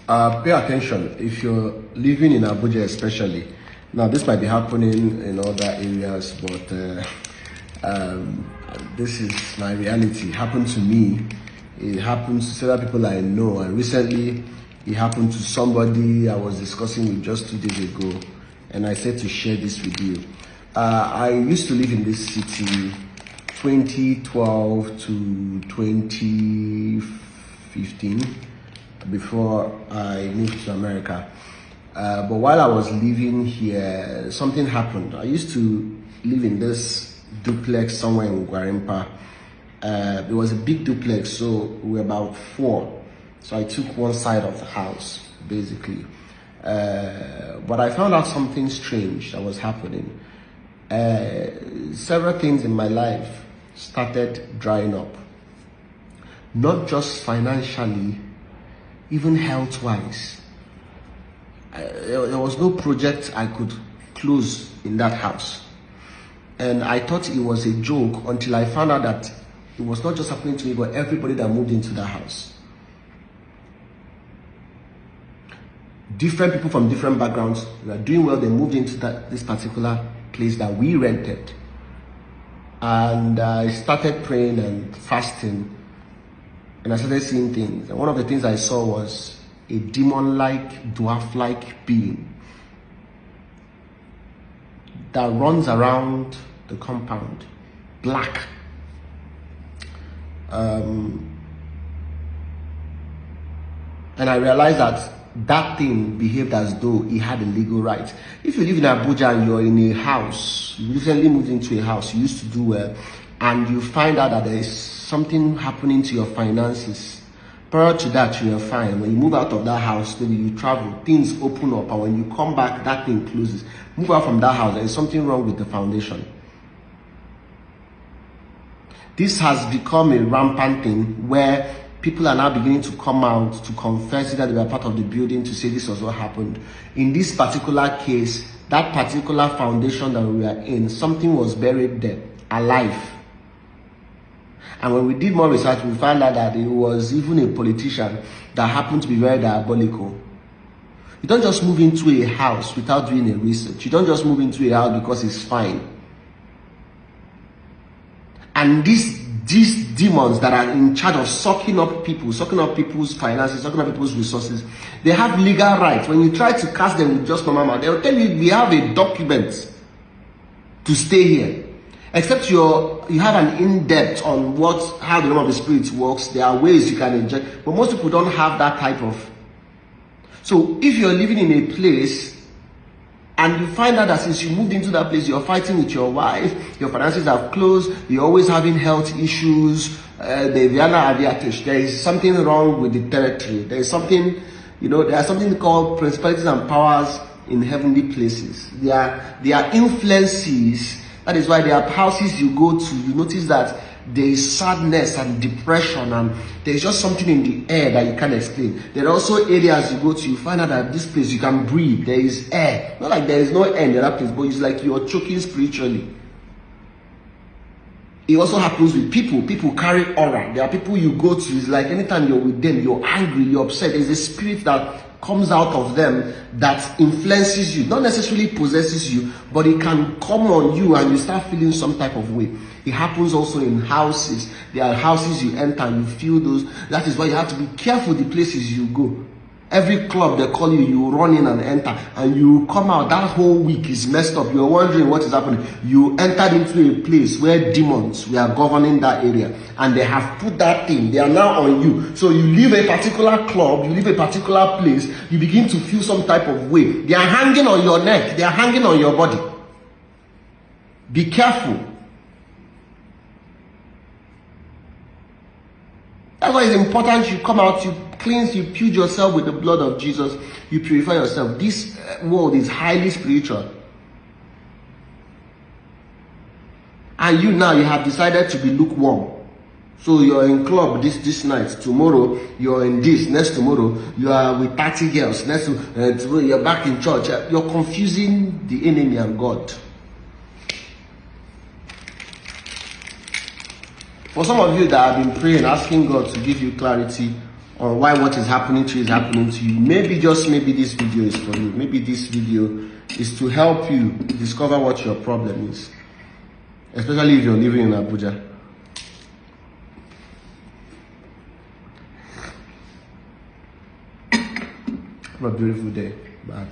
Pay attention if you're living in Abuja, especially. Now, this might be happening in other areas, but this is my reality. It happened to me. It happened to several people I know, and recently it happened to somebody I was discussing with just 2 days ago, and I said to share this with you. I used to live in this city 2012 to 2015 before I moved to America. But while I was living here, something happened. I used to live in this duplex somewhere in Gwarimpa. It was a big duplex, so we were about 4. So I took one side of the house, basically. But I found out something strange that was happening. Several things in my life started drying up. Not just financially, even health-wise. There was no project I could close in that house. And I thought it was a joke until I found out that it was not just happening to me, but everybody that moved into the house. Different people from different backgrounds that are doing well, they moved into this particular place that we rented. And I started praying and fasting, and I started seeing things. And one of the things I saw was a demon-like, dwarf-like being that runs around the compound, black. And I realized that thing behaved as though he had a legal right. If you live in Abuja and you're in a house, you recently moved into a house, you used to do well, and you find out that there is something happening to your finances. Prior to that, you were fine. When you move out of that house, maybe you travel, things open up, and when you come back, that thing closes. Move out from that house, there is something wrong with the foundation. This has become a rampant thing where people are now beginning to come out to confess that they were part of the building, to say this was what happened. In this particular case, that particular foundation that we were in, something was buried there, alive. And when we did more research, we found out that it was even a politician that happened to be very diabolical. You don't just move into a house without doing a research. You don't just move into a house because it's fine. And these demons that are in charge of sucking up people's finances, sucking up people's resources, they have legal rights. When you try to cast them with just normal, they'll tell you we have a document to stay here. Except you have an in-depth on how the realm of the spirit works. There are ways you can inject, but most people don't have that type of. So if you're living in a place and you find out that since you moved into that place, you're fighting with your wife, your finances have closed, you're always having health issues, there is something wrong with the territory. There is something, there are something called principalities and powers in heavenly places. There are influences. That is why there are houses you go to, you notice that there is sadness and depression, and there is just something in the air that you can't explain. There are also areas you go to, you find out that this place you can breathe, there is air. Not like there is no air in the other place, but it's like you're choking spiritually. It also happens with people. People carry aura. There are people you go to, it's like anytime you're with them, you're angry, you're upset. There's a spirit that comes out of them that influences you, not necessarily possesses you, but it can come on you and you start feeling some type of way. It happens also in houses. There are houses you enter and you feel those. That is why you have to be careful the places you go. Every club they call you, you run in and enter, and you come out, that whole week is messed up. You're wondering what is happening. You entered into a place where demons were governing that area, and they have put that thing, they are now on you. So you leave a particular club, you leave a particular place, you begin to feel some type of way. They are hanging on your neck, they are hanging on your body. Be careful. That's why it's important you come out, you cleanse, you purge yourself with the blood of Jesus, you purify yourself. This world is highly spiritual. And you have decided to be lukewarm. So you're in club this night, tomorrow you're in this, next tomorrow you are with 30 girls, next tomorrow you're back in church. You're confusing the enemy and God. For some of you that have been praying, asking God to give you clarity on why what is happening to you is happening to you, maybe, just maybe, this video is for you. Maybe this video is to help you discover what your problem is, especially if you're living in Abuja. Have a beautiful day. Bye.